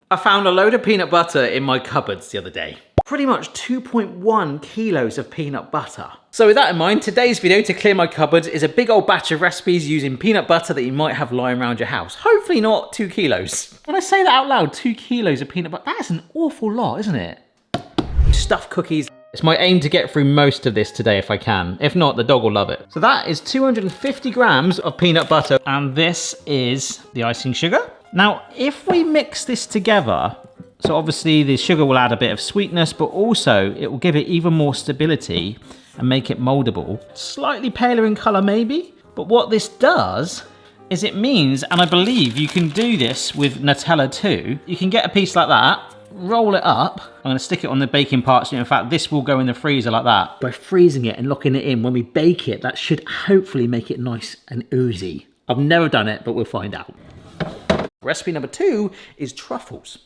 I found a load of peanut butter in my cupboards the other day. Pretty much 2.1 kilos of peanut butter. So with that in mind, today's video to clear my cupboards is a big old batch of recipes using peanut butter that you might have lying around your house. Hopefully not 2 kilos. When I say that out loud, 2 kilos of peanut butter, that's an awful lot, isn't it? Stuffed cookies. It's my aim to get through most of this today if I can. If not, the dog will love it. So that is 250 grams of peanut butter. And this is the icing sugar. Now, if we mix this together, so obviously the sugar will add a bit of sweetness, but also it will give it even more stability and make it moldable. Slightly paler in color maybe, but what this does is it means, and I believe you can do this with Nutella too, you can get a piece like that, roll it up. I'm gonna stick it on the baking parts. In fact, this will go in the freezer like that. By freezing it and locking it in, when we bake it, that should hopefully make it nice and oozy. I've never done it, but we'll find out. Recipe number 2 is truffles.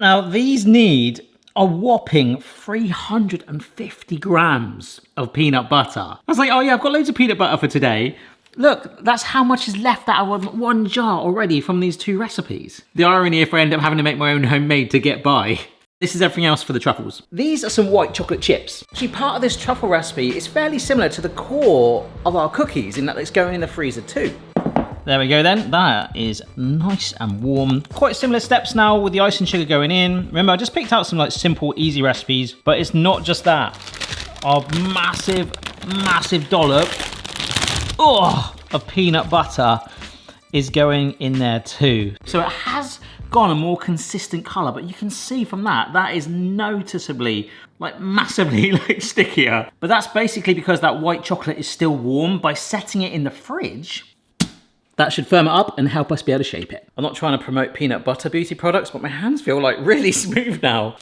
Now these need a whopping 350 grams of peanut butter. I was like, oh yeah, I've got loads of peanut butter for today. Look, that's how much is left out of one jar already from these 2 recipes. The irony if I end up having to make my own homemade to get by. This is everything else for the truffles. These are some white chocolate chips. Actually, part of this truffle recipe is fairly similar to the core of our cookies in that it's going in the freezer too. There we go then, that is nice and warm. Quite similar steps now with the icing sugar going in. Remember, I just picked out some like simple, easy recipes, but it's not just that. A massive, massive dollop of peanut butter is going in there too. So it has gone a more consistent color, but you can see from that is noticeably, like massively like stickier. But that's basically because that white chocolate is still warm. By setting it in the fridge, that should firm it up and help us be able to shape it. I'm not trying to promote peanut butter beauty products, but my hands feel like really smooth now.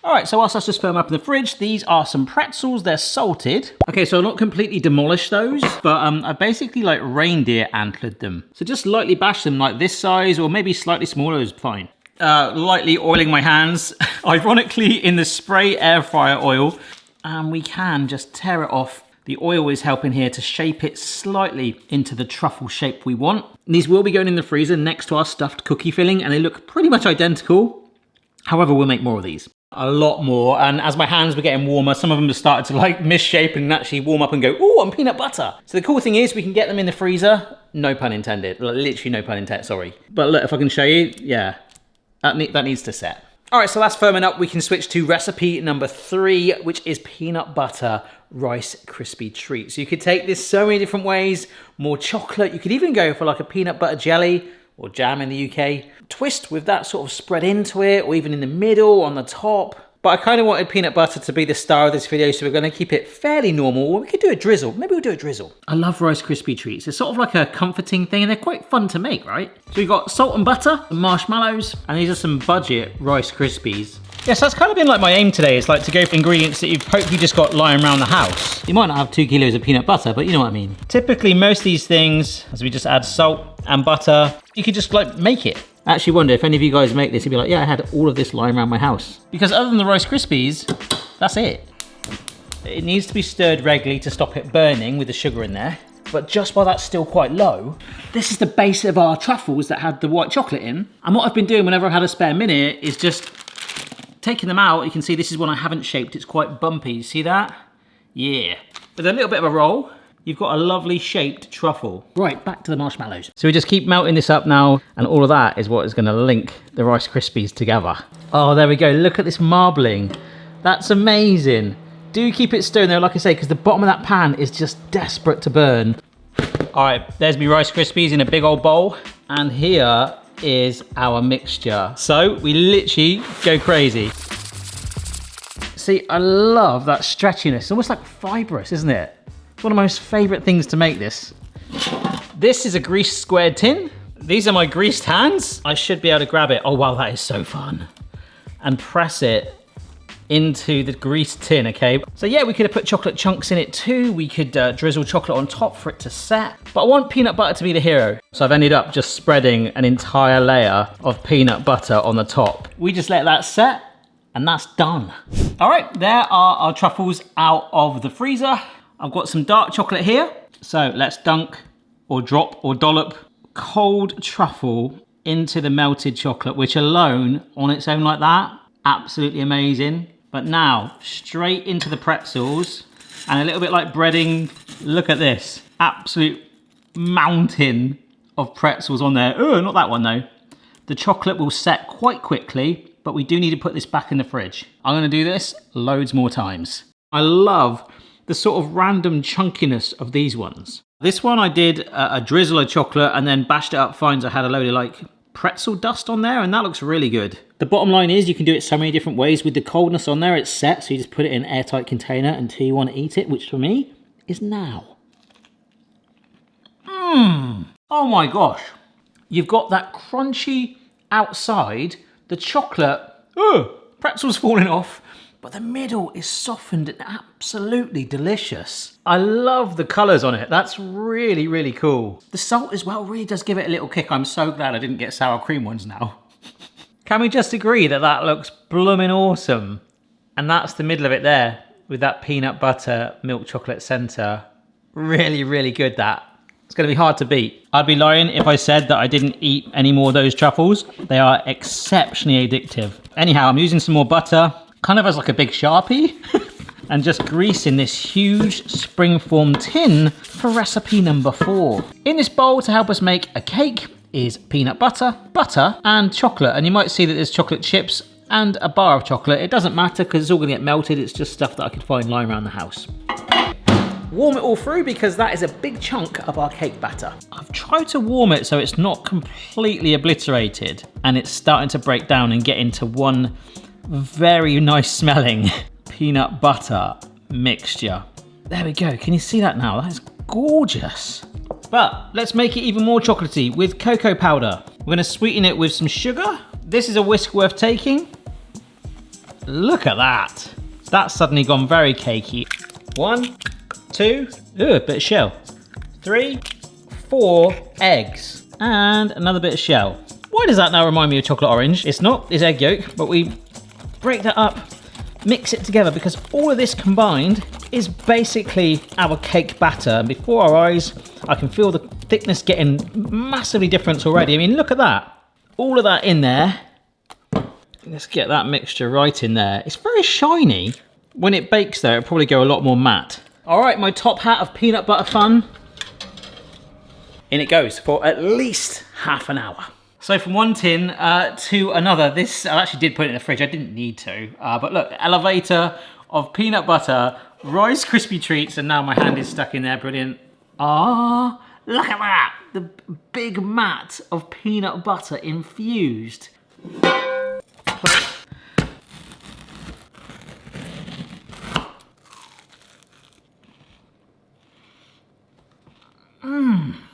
All right, so whilst that's just firm up in the fridge, these are some pretzels, they're salted. Okay, so I've not completely demolished those, but I basically like reindeer antlered them. So just lightly bash them like this size, or maybe slightly smaller is fine. Lightly oiling my hands, ironically in the spray air fryer oil, and we can just tear it off. The oil is helping here to shape it slightly into the truffle shape we want. And these will be going in the freezer next to our stuffed cookie filling, and they look pretty much identical. However, we'll make more of these. A lot more, and as my hands were getting warmer, some of them have started to like misshape and actually warm up and go, ooh, I'm peanut butter. So the cool thing is we can get them in the freezer. No pun intended, literally no pun intended, sorry. But look, if I can show you, yeah, that needs to set. All right, so that's firming up. We can switch to recipe number 3, which is peanut butter Rice Krispie treat. So you could take this so many different ways. More chocolate. You could even go for like a peanut butter jelly or jam in the UK. Twist with that sort of spread into it, or even in the middle, on the top. But I kind of wanted peanut butter to be the star of this video, so we're going to keep it fairly normal. Or we could do a drizzle. Maybe we'll do a drizzle. I love Rice Krispie treats. It's sort of like a comforting thing, and they're quite fun to make, right? So we've got salt and butter, and marshmallows, and these are some budget Rice Krispies. Yes, that's kind of been like my aim today. It's like to go for ingredients that you've hopefully just got lying around the house. You might not have 2 kilos of peanut butter, but you know what I mean. Typically, most of these things, as we just add salt and butter, you could just like make it. I actually wonder if any of you guys make this, you'd be like, yeah, I had all of this lying around my house. Because other than the Rice Krispies, that's it. It needs to be stirred regularly to stop it burning with the sugar in there. But just while that's still quite low, this is the base of our truffles that had the white chocolate in. And what I've been doing whenever I've had a spare minute is just taking them out. You can see this is one I haven't shaped. It's quite bumpy. You see that? Yeah. With a little bit of a roll, you've got a lovely shaped truffle. Right, back to the marshmallows. So we just keep melting this up now, and all of that is what is gonna link the Rice Krispies together. Oh, there we go. Look at this marbling. That's amazing. Do keep it stirring though, like I say, because the bottom of that pan is just desperate to burn. All right, there's me Rice Krispies in a big old bowl, and here is our mixture. So we literally go crazy. See, I love that stretchiness. It's almost like fibrous, isn't it? It's one of my most favorite things to make this. This is a greased squared tin. These are my greased hands. I should be able to grab it. Oh wow, that is so fun. And press it into the greased tin, okay? So yeah, we could have put chocolate chunks in it too. We could drizzle chocolate on top for it to set. But I want peanut butter to be the hero. So I've ended up just spreading an entire layer of peanut butter on the top. We just let that set, and that's done. All right, there are our truffles out of the freezer. I've got some dark chocolate here. So let's dunk or drop or dollop cold truffle into the melted chocolate, which alone, on its own like that, absolutely amazing. But now, straight into the pretzels, and a little bit like breading. Look at this, absolute mountain of pretzels on there. Oh, not that one though. The chocolate will set quite quickly, but we do need to put this back in the fridge. I'm gonna do this loads more times. I love the sort of random chunkiness of these ones. This one I did a drizzle of chocolate and then bashed it up fine, so I had a load of like pretzel dust on there, and that looks really good. The bottom line is you can do it so many different ways. With the coldness on there, it's set, so you just put it in an airtight container until you want to eat it, which for me is now. Oh my gosh. You've got that crunchy outside, the chocolate, pretzels falling off, but the middle is softened and absolutely delicious. I love the colours on it. That's really, really cool. The salt as well really does give it a little kick. I'm so glad I didn't get sour cream ones now. Can we just agree that that looks blooming awesome? And that's the middle of it there with that peanut butter milk chocolate centre. Really, really good that. It's going to be hard to beat. I'd be lying if I said that I didn't eat any more of those truffles. They are exceptionally addictive. Anyhow, I'm using some more butter, kind of as like a big Sharpie, and just greasing this huge springform tin for recipe number 4. In this bowl to help us make a cake is peanut butter, and chocolate. And you might see that there's chocolate chips and a bar of chocolate. It doesn't matter because it's all going to get melted. It's just stuff that I could find lying around the house. Warm it all through because that is a big chunk of our cake batter. I've tried to warm it so it's not completely obliterated and it's starting to break down and get into one very nice smelling peanut butter mixture. There we go. Can you see that now? That is gorgeous. But let's make it even more chocolatey with cocoa powder. We're going to sweeten it with some sugar. This is a whisk worth taking. Look at that. That's suddenly gone very cakey. 1, 2, a bit of shell. 3, 4 eggs. And another bit of shell. Why does that now remind me of chocolate orange? It's not, it's egg yolk, but we break that up, mix it together because all of this combined is basically our cake batter. And before our eyes, I can feel the thickness getting massively different already. I mean, look at that. All of that in there. Let's get that mixture right in there. It's very shiny. When it bakes though, it'll probably go a lot more matte. All right, my top hat of peanut butter fun. In it goes for at least half an hour. So from one tin to another, this, I actually did put it in the fridge, I didn't need to. But look, elevator of peanut butter, Rice Krispie treats, and now my hand is stuck in there, brilliant. Ah, look at that, the big mat of peanut butter infused.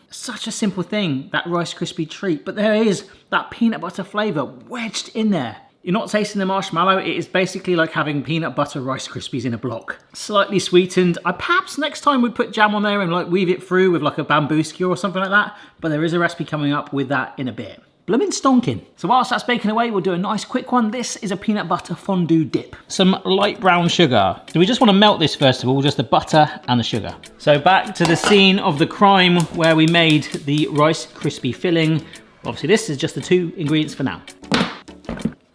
Such a simple thing, that Rice Krispie treat, but there is that peanut butter flavour wedged in there. You're not tasting the marshmallow, it is basically like having peanut butter Rice Krispies in a block. Slightly sweetened. I perhaps next time would put jam on there and like weave it through with like a bamboo skewer or something like that, but there is a recipe coming up with that in a bit. Bloomin' stonking. So whilst that's baking away, we'll do a nice quick one. This is a peanut butter fondue dip. Some light brown sugar. So we just want to melt this first of all, just the butter and the sugar. So back to the scene of the crime where we made the Rice Krispie filling. Obviously this is just the 2 ingredients for now.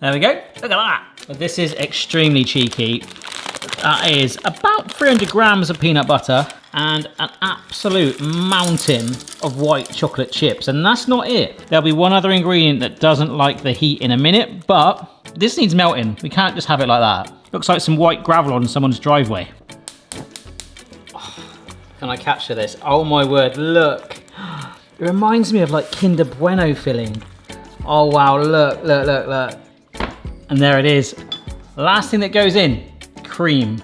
There we go, look at that. This is extremely cheeky. That is about 300 grams of peanut butter and an absolute mountain of white chocolate chips. And that's not it. There'll be one other ingredient that doesn't like the heat in a minute, but this needs melting. We can't just have it like that. Looks like some white gravel on someone's driveway. Oh, can I capture this? Oh my word, look. It reminds me of like Kinder Bueno filling. Oh wow, look, look, look, look. And there it is. Last thing that goes in, cream.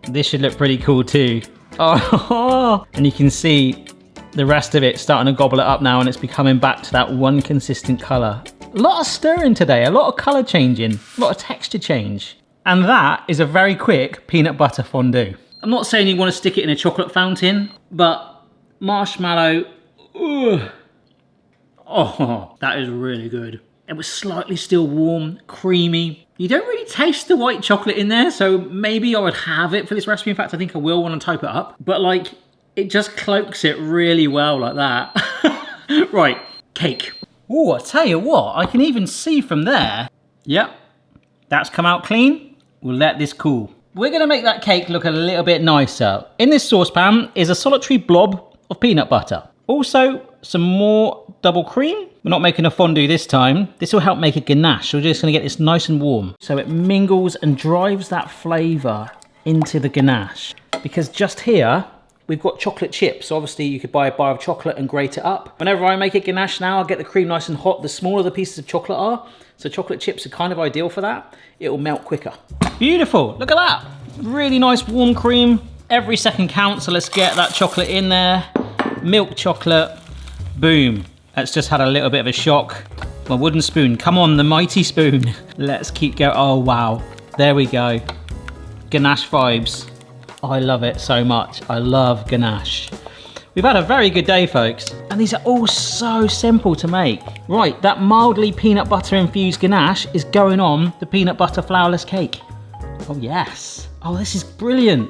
This should look pretty cool too. Oh, and you can see the rest of it starting to gobble it up now, and it's becoming back to that one consistent color. A lot of stirring today, a lot of color changing, a lot of texture change. And that is a very quick peanut butter fondue. I'm not saying you want to stick it in a chocolate fountain, but marshmallow, ooh. Oh, that is really good. It was slightly still warm, creamy. You don't really taste the white chocolate in there, so maybe I would have it for this recipe. In fact, I think I will when I type it up. But like, it just cloaks it really well like that. Right, cake. Oh, I tell you what, I can even see from there. Yep, that's come out clean. We'll let this cool. We're gonna make that cake look a little bit nicer. In this saucepan is a solitary blob of peanut butter. Also, some more double cream. We're not making a fondue this time. This will help make a ganache. So we're just gonna get this nice and warm. So it mingles and drives that flavor into the ganache. Because just here, we've got chocolate chips. So obviously you could buy a bar of chocolate and grate it up. Whenever I make a ganache now, I'll get the cream nice and hot. The smaller the pieces of chocolate are. So chocolate chips are kind of ideal for that. It will melt quicker. Beautiful, look at that. Really nice warm cream. Every second counts, so let's get that chocolate in there. Milk chocolate, boom. That's just had a little bit of a shock. My wooden spoon, come on, the mighty spoon. Let's keep going, oh wow. There we go. Ganache vibes. I love it so much. I love ganache. We've had a very good day, folks. And these are all so simple to make. Right, that mildly peanut butter infused ganache is going on the peanut butter flourless cake. Oh yes. Oh, this is brilliant.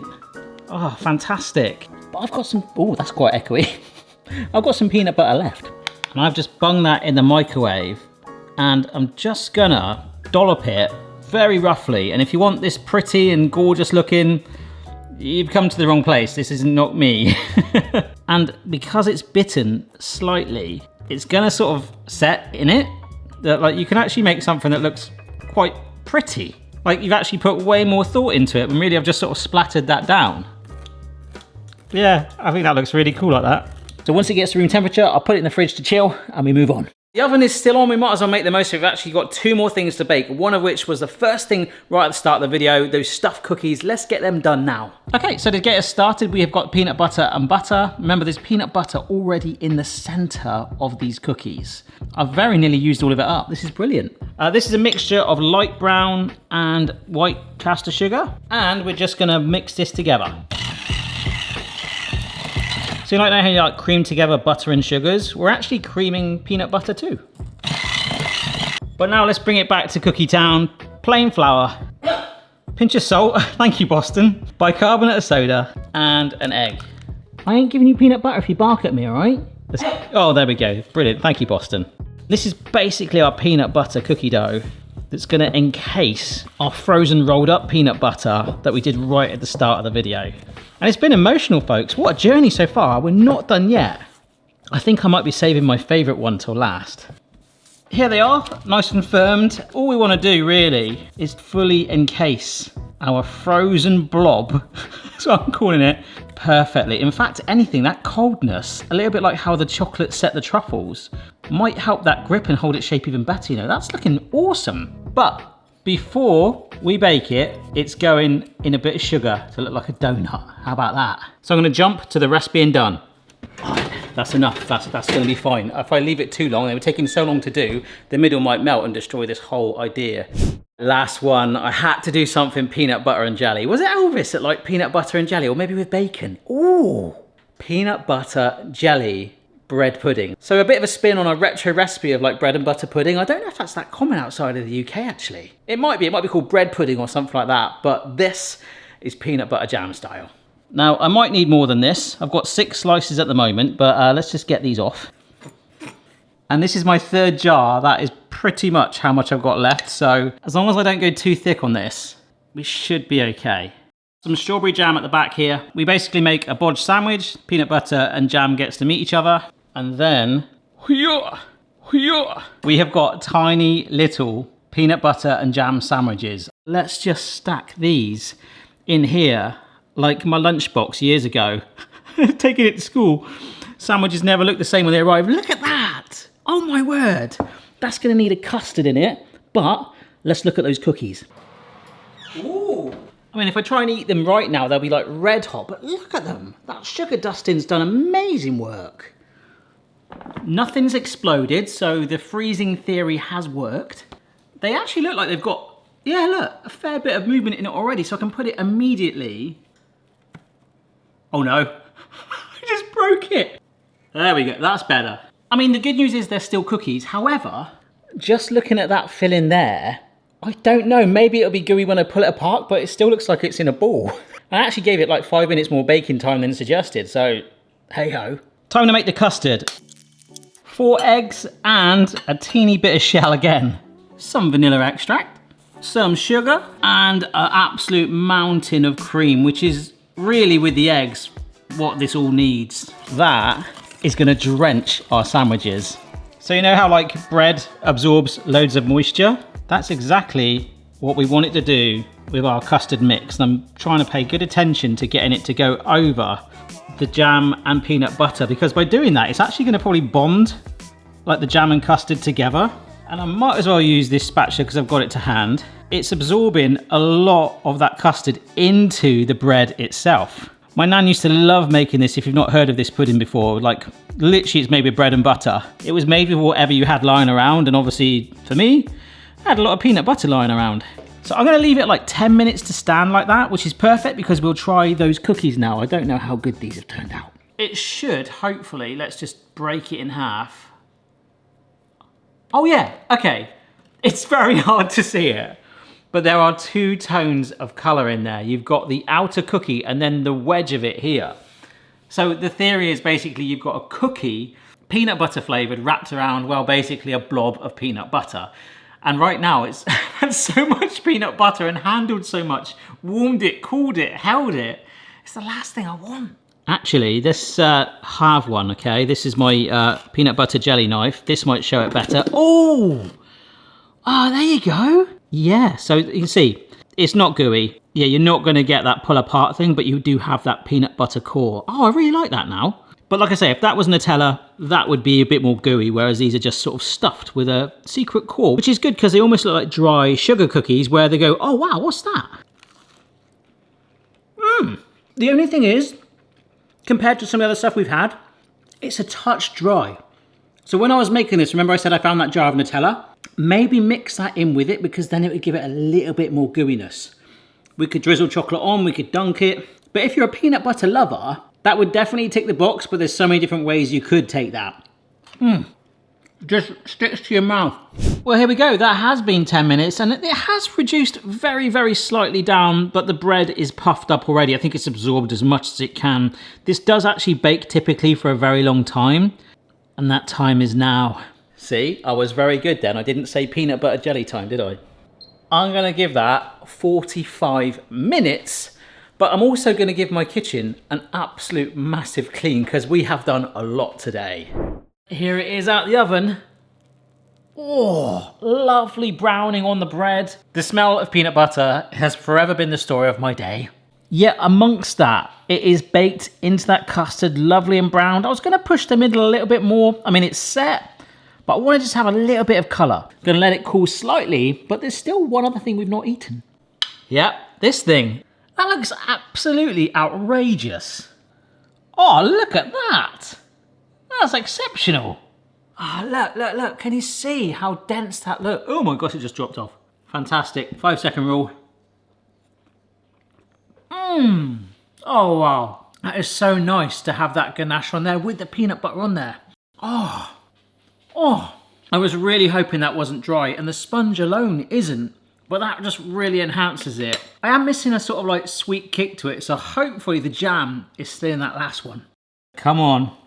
Oh, fantastic. But I've got some, oh, that's quite echoey. I've got some peanut butter left. And I've just bunged that in the microwave. And I'm just gonna dollop it very roughly. And if you want this pretty and gorgeous looking, you've come to the wrong place. This is not me. And because it's bitten slightly, it's gonna sort of set in it. That like you can actually make something that looks quite pretty. Like you've actually put way more thought into it, and really I've just sort of splattered that down. Yeah, I think that looks really cool like that. So once it gets to room temperature, I'll put it in the fridge to chill and we move on. The oven is still on, we might as well make the most of it. We've actually got 2 more things to bake, one of which was the first thing right at the start of the video, those stuffed cookies. Let's get them done now. Okay, so to get us started, we have got peanut butter and butter. Remember, there's peanut butter already in the center of these cookies. I've very nearly used all of it up. This is brilliant. This is a mixture of light brown and white caster sugar, and we're just gonna mix this together. So you like know how you like cream together butter and sugars? We're actually creaming peanut butter too. But now let's bring it back to Cookie Town. Plain flour, pinch of salt, thank you Boston, bicarbonate of soda, and an egg. I ain't giving you peanut butter if you bark at me, all right? Oh, there we go, brilliant, thank you Boston. This is basically our peanut butter cookie dough that's gonna encase our frozen rolled up peanut butter that we did right at the start of the video. And it's been emotional, folks. What a journey so far. We're not done yet. I think I might be saving my favorite one till last. Here they are, nice and firmed. All we want to do really is fully encase our frozen blob, that's what I'm calling it, perfectly. In fact, anything, that coldness, a little bit like how the chocolate set the truffles, might help that grip and hold its shape even better, you know. That's looking awesome. But before we bake it, it's going in a bit of sugar to look like a donut. How about that? So I'm gonna jump to the rest being done. That's enough, that's gonna be fine. If I leave it too long, they were taking so long to do, the middle might melt and destroy this whole idea. Last one, I had to do something peanut butter and jelly. Was it Elvis that liked peanut butter and jelly? Or maybe with bacon? Ooh, peanut butter jelly bread pudding. So a bit of a spin on a retro recipe of like bread and butter pudding. I don't know if that's that common outside of the UK actually. It might be called bread pudding or something like that, but this is peanut butter jam style. Now I might need more than this. I've got 6 slices at the moment, but let's just get these off. And this is my 3rd jar. That is pretty much how much I've got left. So as long as I don't go too thick on this, we should be okay. Some strawberry jam at the back here. We basically make a bodge sandwich. Peanut butter and jam gets to meet each other. And then, we have got tiny little peanut butter and jam sandwiches. Let's just stack these in here like my lunchbox years ago. Taking it to school. Sandwiches never look the same when they arrive. Look at that. Oh my word. That's gonna need a custard in it, but let's look at those cookies. Ooh. I mean, if I try and eat them right now, they'll be like red hot, but look at them. That sugar dusting's done amazing work. Nothing's exploded, so the freezing theory has worked. They actually look like they've got, yeah, look, a fair bit of movement in it already, so I can put it immediately. Oh no, I just broke it. There we go, that's better. I mean, the good news is they're still cookies. However, just looking at that filling there, I don't know, maybe it'll be gooey when I pull it apart, but it still looks like it's in a ball. I actually gave it like 5 minutes more baking time than suggested, so hey ho. Time to make the custard. 4 eggs and a teeny bit of shell again. Some vanilla extract, some sugar, and an absolute mountain of cream, which is really, with the eggs, what this all needs. That is gonna drench our sandwiches. So you know how like bread absorbs loads of moisture? That's exactly what we want it to do with our custard mix. And I'm trying to pay good attention to getting it to go over the jam and peanut butter, because by doing that, it's actually gonna probably bond like the jam and custard together. And I might as well use this spatula because I've got it to hand. It's absorbing a lot of that custard into the bread itself. My nan used to love making this. If you've not heard of this pudding before, like literally it's made with bread and butter. It was made with whatever you had lying around, and obviously for me, I had a lot of peanut butter lying around. So I'm gonna leave it like 10 minutes to stand like that, which is perfect because we'll try those cookies now. I don't know how good these have turned out. It should, hopefully, let's just break it in half. Oh yeah, okay. It's very hard to see it, but there are 2 tones of color in there. You've got the outer cookie and then the wedge of it here. So the theory is basically you've got a cookie, peanut butter flavored, wrapped around, well, basically a blob of peanut butter. And right now it's had so much peanut butter and handled so much, warmed it, cooled it, held it. It's the last thing I want. Actually, this halve one, okay? This is my peanut butter jelly knife. This might show it better. Oh, there you go. Yeah, so you can see, it's not gooey. Yeah, you're not gonna get that pull apart thing, but you do have that peanut butter core. Oh, I really like that now. But like I say, if that was Nutella, that would be a bit more gooey, whereas these are just sort of stuffed with a secret core, which is good because they almost look like dry sugar cookies where they go, oh wow, what's that? The only thing is, compared to some of the other stuff we've had, it's a touch dry. So when I was making this, remember I said I found that jar of Nutella? Maybe mix that in with it because then it would give it a little bit more gooiness. We could drizzle chocolate on, we could dunk it. But if you're a peanut butter lover, that would definitely tick the box, but there's so many different ways you could take that. Just sticks to your mouth. Well, here we go. That has been 10 minutes and it has reduced very, very slightly down, but the bread is puffed up already. I think it's absorbed as much as it can. This does actually bake typically for a very long time, and that time is now. See, I was very good then. I didn't say peanut butter jelly time, did I? I'm gonna give that 45 minutes, but I'm also gonna give my kitchen an absolute massive clean because we have done a lot today. Here it is out the oven. Oh, lovely browning on the bread. The smell of peanut butter has forever been the story of my day. Yet amongst that, it is baked into that custard, lovely and browned. I was gonna push the middle a little bit more. I mean, it's set, but I wanna just have a little bit of color. Gonna let it cool slightly, but there's still one other thing we've not eaten. Yep, this thing. That looks absolutely outrageous. Oh, look at that. That's exceptional. Oh, look, can you see how dense that looks? Oh my gosh, it just dropped off. Fantastic, 5-second rule. Oh wow, that is so nice to have that ganache on there with the peanut butter on there. Oh, I was really hoping that wasn't dry, and the sponge alone isn't, but that just really enhances it. I am missing a sort of like sweet kick to it, so hopefully the jam is still in that last one. Come on.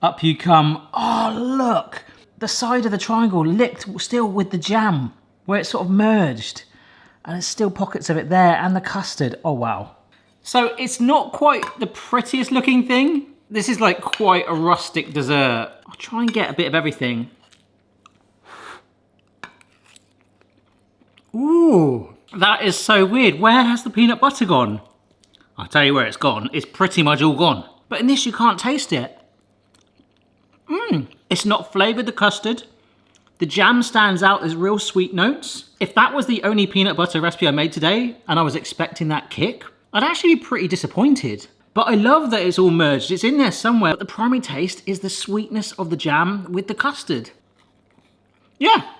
Up you come. Oh, look. The side of the triangle licked still with the jam, where it's sort of merged. And there's still pockets of it there, and the custard. Oh, wow. So it's not quite the prettiest looking thing. This is like quite a rustic dessert. I'll try and get a bit of everything. Ooh, that is so weird. Where has the peanut butter gone? I'll tell you where it's gone. It's pretty much all gone. But in this, you can't taste it. It's not flavoured, the custard. The jam stands out as real sweet notes. If that was the only peanut butter recipe I made today, and I was expecting that kick, I'd actually be pretty disappointed. But I love that it's all merged. It's in there somewhere. But the primary taste is the sweetness of the jam with the custard. Yeah,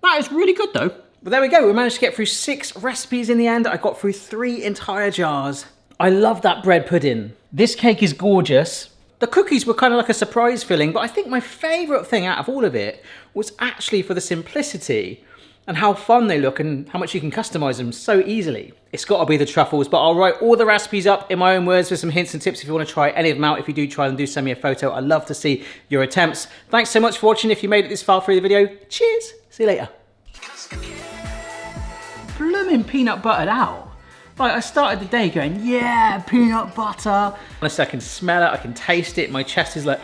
that is really good though. But there we go. We managed to get through 6 recipes in the end. I got through 3 entire jars. I love that bread pudding. This cake is gorgeous. The cookies were kind of like a surprise filling, but I think my favourite thing out of all of it was actually for the simplicity and how fun they look and how much you can customize them so easily. It's got to be the truffles, but I'll write all the recipes up in my own words with some hints and tips if you want to try any of them out. If you do try them, do send me a photo. I'd love to see your attempts. Thanks so much for watching. If you made it this far through the video, cheers. See you later. Blooming peanut buttered out. Like, I started the day going, yeah, peanut butter. Honestly, I can smell it, I can taste it, my chest is like,